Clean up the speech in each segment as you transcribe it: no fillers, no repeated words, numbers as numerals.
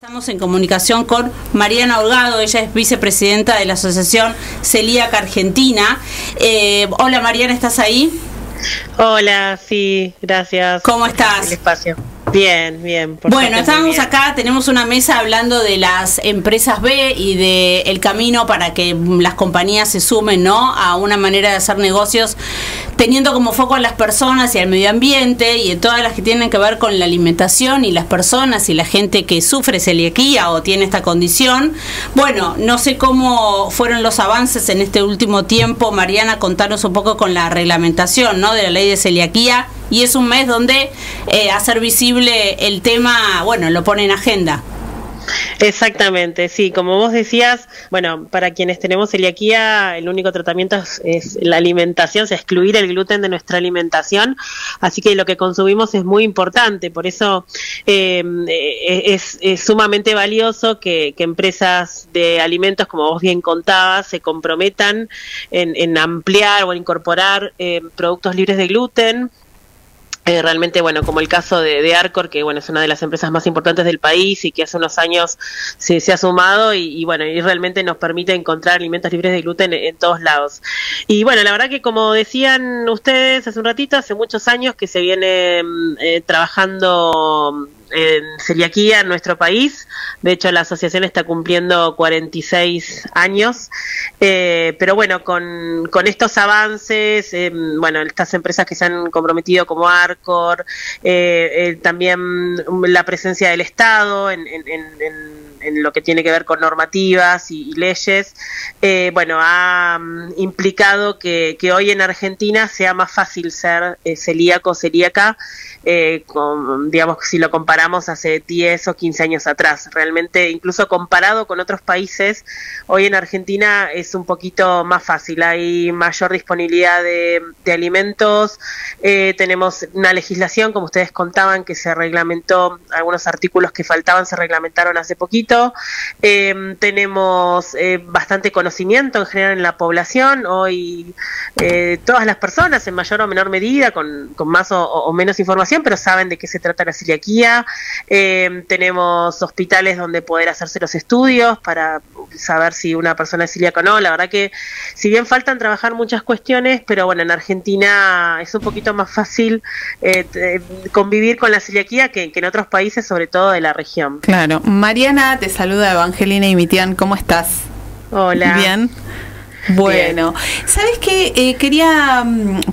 Estamos en comunicación con Mariana Holgado, ella es vicepresidenta de la Asociación Celíaca Argentina. Hola Mariana, ¿estás ahí? Hola, sí, gracias. ¿Cómo estás? Por el espacio. Bien, bien. Bueno, estábamos acá, tenemos una mesa hablando de las empresas B y de el camino para que las compañías se sumen, ¿no?, a una manera de hacer negocios teniendo como foco a las personas y al medio ambiente y en todas las que tienen que ver con la alimentación y las personas y la gente que sufre celiaquía o tiene esta condición. Bueno, no sé cómo fueron los avances en este último tiempo. Mariana, contanos un poco con la reglamentación, ¿no?, de la ley de celiaquía, y es un mes donde hacer visible el tema, bueno, lo pone en agenda. Exactamente, sí, como vos decías, bueno, para quienes tenemos celiaquía, el único tratamiento es la alimentación, o sea, excluir el gluten de nuestra alimentación, así que lo que consumimos es muy importante, por eso es sumamente valioso que empresas de alimentos, como vos bien contabas, se comprometan en ampliar o en incorporar productos libres de gluten. Realmente, bueno, como el caso de Arcor, que bueno, es una de las empresas más importantes del país y que hace unos años se ha sumado y bueno, y realmente nos permite encontrar alimentos libres de gluten en todos lados. Y bueno, la verdad que como decían ustedes hace un ratito, hace muchos años que se viene trabajando en celiaquía en nuestro país. De hecho, la asociación está cumpliendo 46 años, pero bueno, con estos avances, bueno, estas empresas que se han comprometido como Arcor, también la presencia del Estado en lo que tiene que ver con normativas y leyes, bueno, ha implicado que hoy en Argentina sea más fácil ser celíaco o celíaca, digamos, si lo comparamos hace 10 o 15 años atrás. Realmente, incluso comparado con otros países, hoy en Argentina es un poquito más fácil, hay mayor disponibilidad de alimentos, tenemos una legislación, como ustedes contaban, que se reglamentó, algunos artículos que faltaban se reglamentaron hace poquito, tenemos bastante conocimiento en general en la población, hoy todas las personas en mayor o menor medida, con más o menos información, pero saben de qué se trata la celiaquía. Tenemos hospitales donde poder hacerse los estudios para saber si una persona es celíaca o no. La verdad que si bien faltan trabajar muchas cuestiones, pero bueno, en Argentina es un poquito más fácil convivir con la celiaquía que en otros países, sobre todo de la región. Claro. Mariana, te saluda Evangelina Imitian, ¿cómo estás? Hola. Bien. Bueno, ¿sabes qué? Quería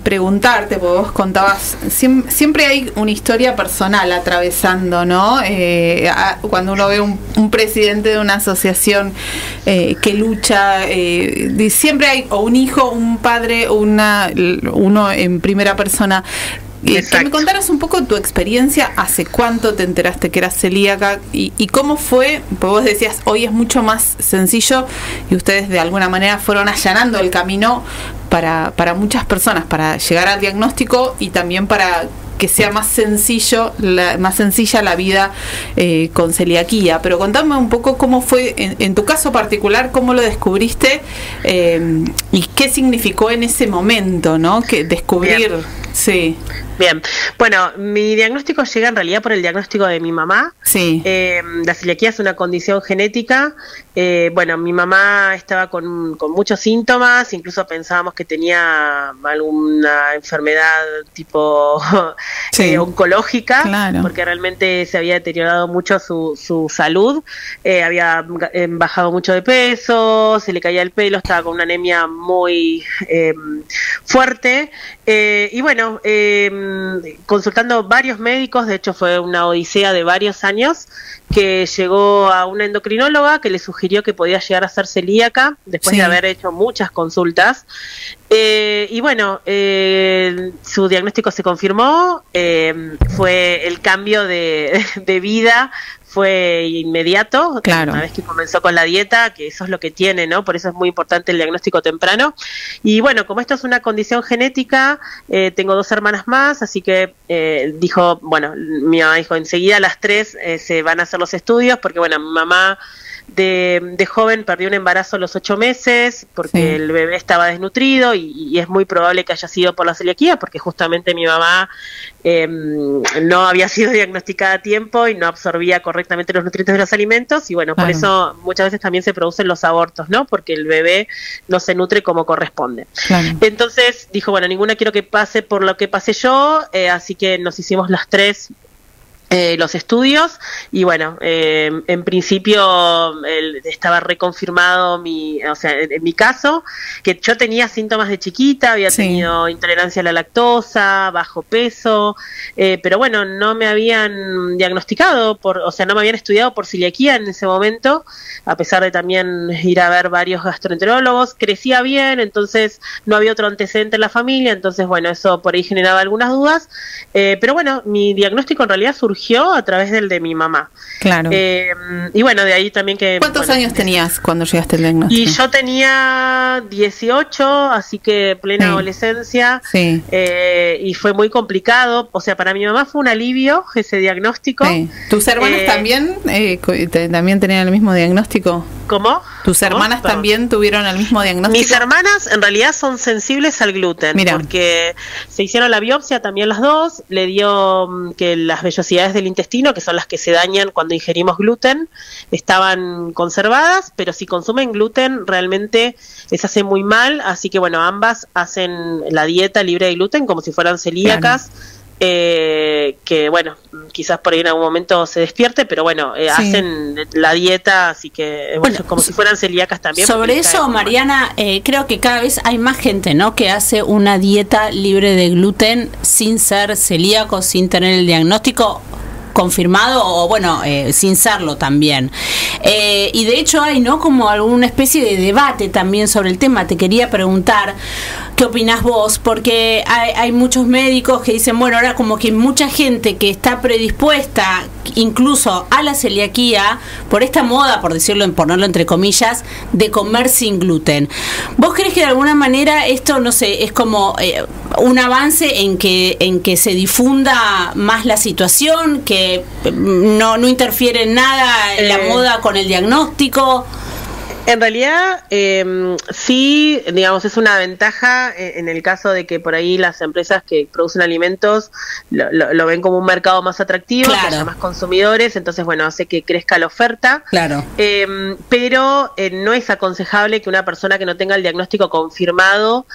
preguntarte, porque vos contabas, siempre hay una historia personal atravesando, ¿no? Cuando uno ve un presidente de una asociación que lucha, siempre hay o un hijo, un padre, uno en primera persona. Que me contaras un poco tu experiencia, hace cuánto te enteraste que eras celíaca y cómo fue, porque vos decías, hoy es mucho más sencillo y ustedes de alguna manera fueron allanando el camino para muchas personas, para llegar al diagnóstico y también para que sea más sencilla la vida con celiaquía. Pero contame un poco cómo fue, en tu caso particular, cómo lo descubriste y qué significó en ese momento, ¿no? Que descubrir. Bien. Sí. Bien, bueno, mi diagnóstico llega en realidad por el diagnóstico de mi mamá. Sí. La celiaquía es una condición genética. Bueno, mi mamá estaba con muchos síntomas, incluso pensábamos que tenía alguna enfermedad tipo oncológica, claro, porque realmente se había deteriorado mucho su salud, había bajado mucho de peso, se le caía el pelo, estaba con una anemia muy fuerte, y bueno, consultando varios médicos, de hecho fue una odisea de varios años, que llegó a una endocrinóloga que le sugirió que podía llegar a ser celíaca después de haber hecho muchas consultas, y bueno, su diagnóstico se confirmó, fue el cambio de vida fue inmediato, claro, una vez que comenzó con la dieta, que eso es lo que tiene, ¿no? Por eso es muy importante el diagnóstico temprano. Y bueno, como esto es una condición genética, tengo 2 hermanas más, así que dijo, bueno, mi mamá dijo, enseguida las 3 se van a hacer los estudios, porque bueno, mi mamá de joven perdí un embarazo a los 8 meses porque el bebé estaba desnutrido y es muy probable que haya sido por la celiaquía, porque justamente mi mamá no había sido diagnosticada a tiempo y no absorbía correctamente los nutrientes de los alimentos, y bueno, por eso muchas veces también se producen los abortos, ¿no? Porque el bebé no se nutre como corresponde. Entonces dijo, bueno, ninguna quiero que pase por lo que pasé yo, así que nos hicimos las 3 los estudios, y bueno, en principio estaba reconfirmado en mi caso, que yo tenía síntomas de chiquita, había tenido intolerancia a la lactosa, bajo peso, pero bueno, no me habían diagnosticado no me habían estudiado por celiaquía en ese momento, a pesar de también ir a ver varios gastroenterólogos. Crecía bien, entonces no había otro antecedente en la familia, entonces bueno, eso por ahí generaba algunas dudas, pero bueno, mi diagnóstico en realidad surgió a través del de mi mamá. Claro. Y bueno, de ahí también que... ¿Cuántos años tenías cuando llegaste al diagnóstico? Y yo tenía 18, así que plena adolescencia. Y fue muy complicado. O sea, para mi mamá fue un alivio ese diagnóstico. ¿Tus hermanas también tenían el mismo diagnóstico? ¿Cómo? ¿Tus hermanas también tuvieron el mismo diagnóstico? Mis hermanas en realidad son sensibles al gluten. Mirá. Porque se hicieron la biopsia también las dos, le dio que las vellosidades del intestino, que son las que se dañan cuando ingerimos gluten, estaban conservadas, pero si consumen gluten realmente les hace muy mal, así que bueno, ambas hacen la dieta libre de gluten como si fueran celíacas. Claro. Que bueno, quizás por ahí en algún momento se despierte, pero bueno, hacen la dieta, así que bueno, como si fueran celíacas también. Sobre eso, Mariana, creo que cada vez hay más gente, ¿no?, que hace una dieta libre de gluten sin ser celíaco, sin tener el diagnóstico confirmado, o bueno, sin serlo también. Y de hecho hay, ¿no?, como alguna especie de debate también sobre el tema. Te quería preguntar, ¿qué opinás vos? Porque hay muchos médicos que dicen, bueno, ahora como que mucha gente que está predispuesta incluso a la celiaquía por esta moda, por decirlo, ponerlo entre comillas, de comer sin gluten. ¿Vos crees que de alguna manera esto, no sé, es como un avance en que se difunda más la situación, que no interfiere en nada en la moda con el diagnóstico? En realidad, sí, digamos, es una ventaja en el caso de que por ahí las empresas que producen alimentos lo ven como un mercado más atractivo, claro, que haya más consumidores, entonces, bueno, hace que crezca la oferta. Claro. Pero no es aconsejable que una persona que no tenga el diagnóstico confirmado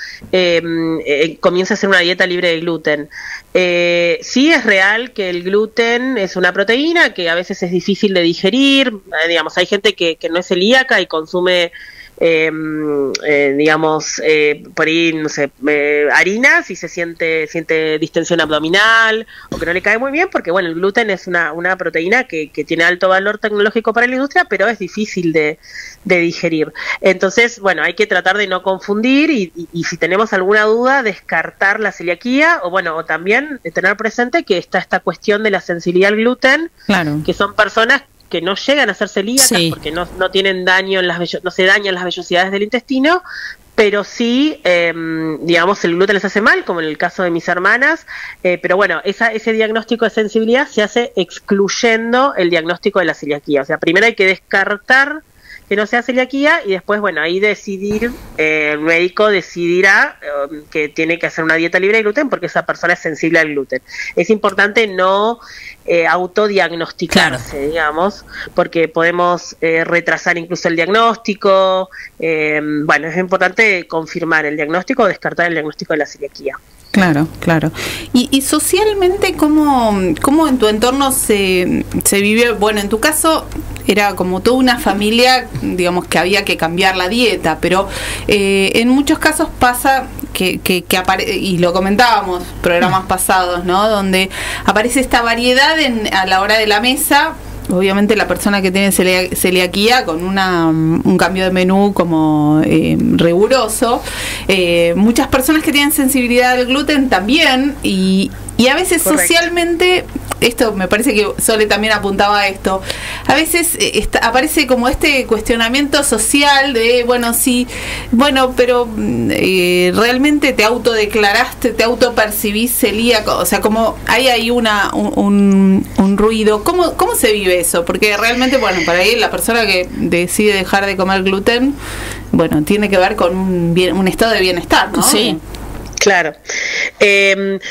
comience a hacer una dieta libre de gluten. Sí es real que el gluten es una proteína que a veces es difícil de digerir, digamos, hay gente que no es celíaca y consume por ahí, no sé, harinas y se siente distensión abdominal o que no le cae muy bien, porque bueno, el gluten es una proteína que tiene alto valor tecnológico para la industria, pero es difícil de digerir. Entonces, bueno, hay que tratar de no confundir y si tenemos alguna duda, descartar la celiaquía, o también tener presente que está esta cuestión de la sensibilidad al gluten, claro, que son personas que no llegan a ser celíacas, porque no tienen daño no se dañan las vellosidades del intestino, pero sí, digamos, el gluten les hace mal, como en el caso de mis hermanas, pero bueno, ese diagnóstico de sensibilidad se hace excluyendo el diagnóstico de la celiaquía. O sea, primero hay que descartar que no sea celiaquía y después, bueno, ahí el médico decidirá que tiene que hacer una dieta libre de gluten porque esa persona es sensible al gluten. Es importante no autodiagnosticarse, claro, digamos, porque podemos retrasar incluso el diagnóstico. Bueno, es importante confirmar el diagnóstico o descartar el diagnóstico de la celiaquía. Claro, claro. Y socialmente, ¿cómo en tu entorno se vive? Bueno, en tu caso era como toda una familia, digamos, que había que cambiar la dieta, pero en muchos casos pasa que y lo comentábamos programas pasados, ¿no?, donde aparece esta variedad a la hora de la mesa. Obviamente la persona que tiene celiaquía con un cambio de menú como riguroso, muchas personas que tienen sensibilidad al gluten también, y a veces, correcto, socialmente esto me parece que Sole también apuntaba a esto, a veces aparece como este cuestionamiento social de, bueno, sí, bueno, pero realmente te autodeclaraste, te autopercibís celíaco, o sea, como hay ahí un ruido. ¿Cómo se vive eso? Porque realmente, bueno, para ahí la persona que decide dejar de comer gluten, bueno, tiene que ver con un estado de bienestar, ¿no? Sí. Claro.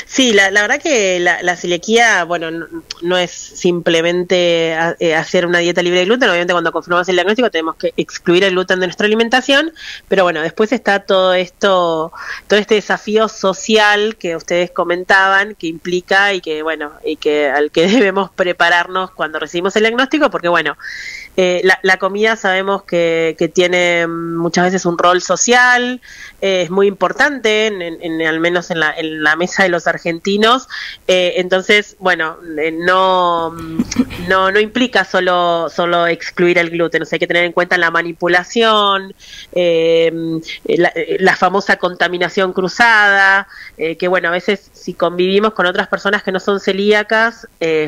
Sí, la verdad que la celiaquía, bueno, no es simplemente hacer una dieta libre de gluten. Obviamente cuando confirmamos el diagnóstico tenemos que excluir el gluten de nuestra alimentación, pero bueno, después está todo este desafío social que ustedes comentaban, que implica y que, bueno, al que debemos prepararnos cuando recibimos el diagnóstico, porque bueno, la comida sabemos que tiene muchas veces un rol social, es muy importante, al menos en la mesa de los argentinos, entonces, bueno, no implica solo excluir el gluten, o sea, hay que tener en cuenta la manipulación, la famosa contaminación cruzada, que bueno, a veces si convivimos con otras personas que no son celíacas,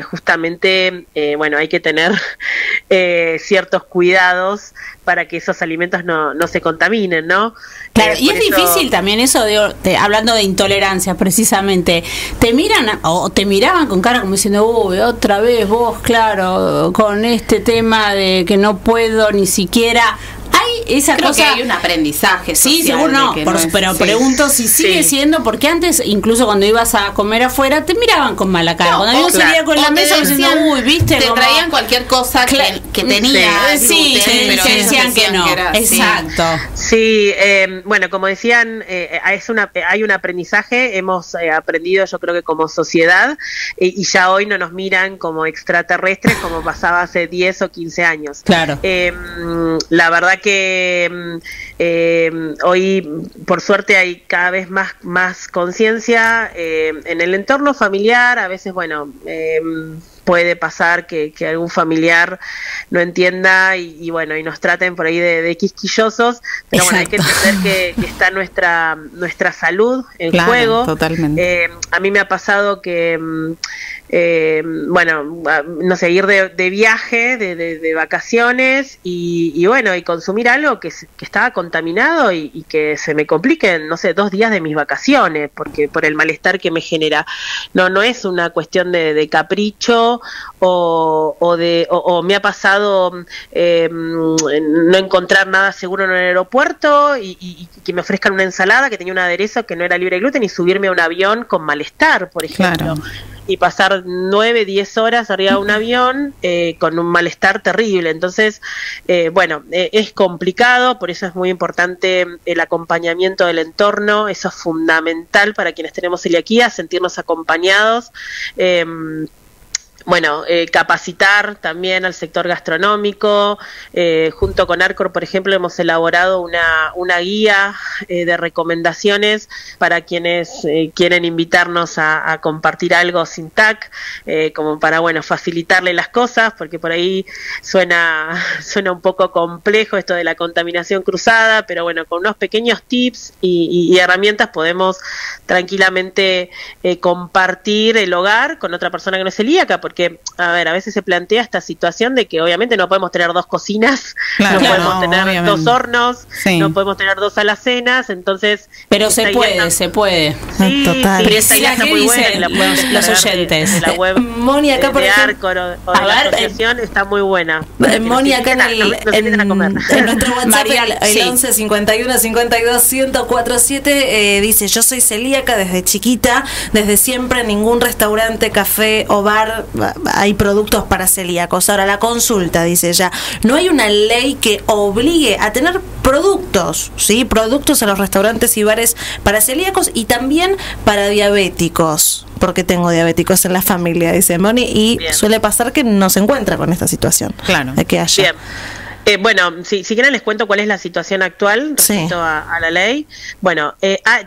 justamente, bueno, hay que tener ciertos cuidados para que esos alimentos no se contaminen, ¿no? Claro, y es difícil también eso, hablando de intolerancia precisamente, te miran o te miraban con cara como diciendo, uy, otra vez vos, claro, con este tema de que no puedo ni siquiera... Hay esa Creo cosa, que hay un aprendizaje social. Sí, seguro no, pero pregunto si sigue siendo, porque antes, incluso cuando ibas a comer afuera, te miraban con mala cara. Cuando yo salía con la mesa diciendo, uy, viste, te traían cualquier cosa que tenía. Sí, pero decían que no. Exacto. Sí, bueno, como decían, hay un aprendizaje, hemos aprendido, yo creo que como sociedad, y ya hoy no nos miran como extraterrestres como pasaba hace 10 o 15 años. Claro. La verdad que hoy, por suerte, hay cada vez más conciencia en el entorno familiar. A veces, bueno, puede pasar que algún familiar no entienda y bueno, y nos traten por ahí de quisquillosos, pero bueno, hay que entender que está nuestra salud en juego. Totalmente. A mí me ha pasado que bueno, no sé, ir de viaje, de vacaciones y bueno, y consumir algo que estaba contaminado y que se me compliquen, no sé, 2 días de mis vacaciones, porque por el malestar que me genera. No es una cuestión de capricho o me ha pasado no encontrar nada seguro en el aeropuerto y que me ofrezcan una ensalada que tenía un aderezo que no era libre de gluten y subirme a un avión con malestar, por ejemplo. Claro. Y pasar 9, 10 horas arriba de un avión con un malestar terrible. Entonces, bueno, es complicado, por eso es muy importante el acompañamiento del entorno, eso es fundamental para quienes tenemos celiaquía, sentirnos acompañados. Bueno, capacitar también al sector gastronómico. Junto con Arcor, por ejemplo, hemos elaborado una guía de recomendaciones para quienes quieren invitarnos a compartir algo sin TAC, como para, bueno, facilitarle las cosas, porque por ahí suena un poco complejo esto de la contaminación cruzada, pero bueno, con unos pequeños tips y herramientas podemos tranquilamente compartir el hogar con otra persona que no es celíaca, porque, a ver, a veces se plantea esta situación de que obviamente no podemos tener 2 cocinas, no podemos tener obviamente 2 hornos, no podemos tener 2 alacenas, entonces... Pero se puede. Sí, total. Sí, esta guía está muy buena, los oyentes. De la web Moni, acá por ejemplo, Arcor o de la asociación está muy buena. Moni, acá en nuestro WhatsApp, el 11 51 52 1047, dice, yo soy celíaca desde chiquita, desde siempre en ningún restaurante, café o bar hay productos para celíacos. Ahora la consulta, dice ella, no hay una ley que obligue a tener productos, ¿sí? Productos a los restaurantes y bares para celíacos y también para diabéticos, porque tengo diabéticos en la familia, dice Moni, y bien, suele pasar que no se encuentra con esta situación. Claro. De que haya. Bien. Bueno, si quieren les cuento cuál es la situación actual respecto a la ley. Bueno,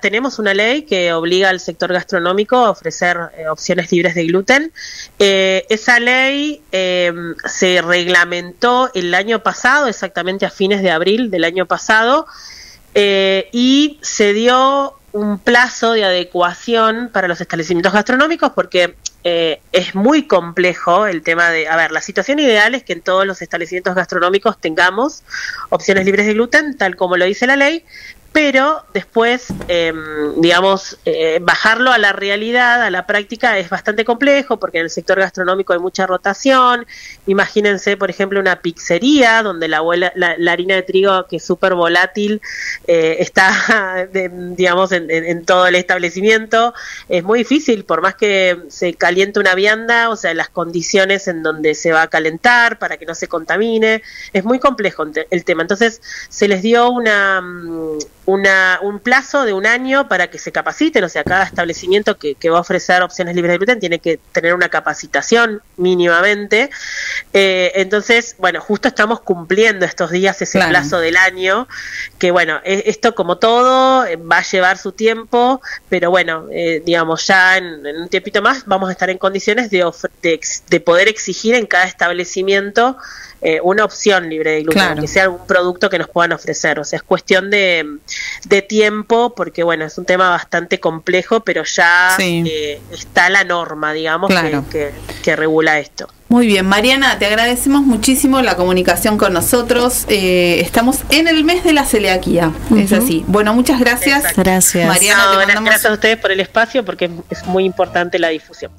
tenemos una ley que obliga al sector gastronómico a ofrecer opciones libres de gluten. Esa ley se reglamentó el año pasado, exactamente a fines de abril del año pasado, y se dio un plazo de adecuación para los establecimientos gastronómicos porque es muy complejo el tema de, a ver, la situación ideal es que en todos los establecimientos gastronómicos tengamos opciones libres de gluten, tal como lo dice la ley, pero después, bajarlo a la realidad, a la práctica, es bastante complejo porque en el sector gastronómico hay mucha rotación. Imagínense, por ejemplo, una pizzería donde la harina de trigo, que es súper volátil, está, en todo el establecimiento. Es muy difícil, por más que se caliente una vianda, o sea, las condiciones en donde se va a calentar para que no se contamine, es muy complejo el tema. Entonces, se les dio un plazo de 1 año para que se capaciten, o sea, cada establecimiento que va a ofrecer opciones libres de gluten tiene que tener una capacitación mínimamente. Entonces, bueno, justo estamos cumpliendo estos días ese plazo del año, que bueno, esto como todo va a llevar su tiempo, pero bueno, ya en un tiempito más vamos a estar en condiciones de poder exigir en cada establecimiento una opción libre de gluten, que sea algún producto que nos puedan ofrecer. O sea, es cuestión de tiempo, porque bueno, es un tema bastante complejo, pero ya está la norma, digamos, que regula esto. Muy bien, Mariana, te agradecemos muchísimo la comunicación con nosotros. Estamos en el mes de la celiaquía, es así. Bueno, muchas gracias. Exacto. Gracias. Mariana, gracias a ustedes por el espacio, porque es muy importante la difusión.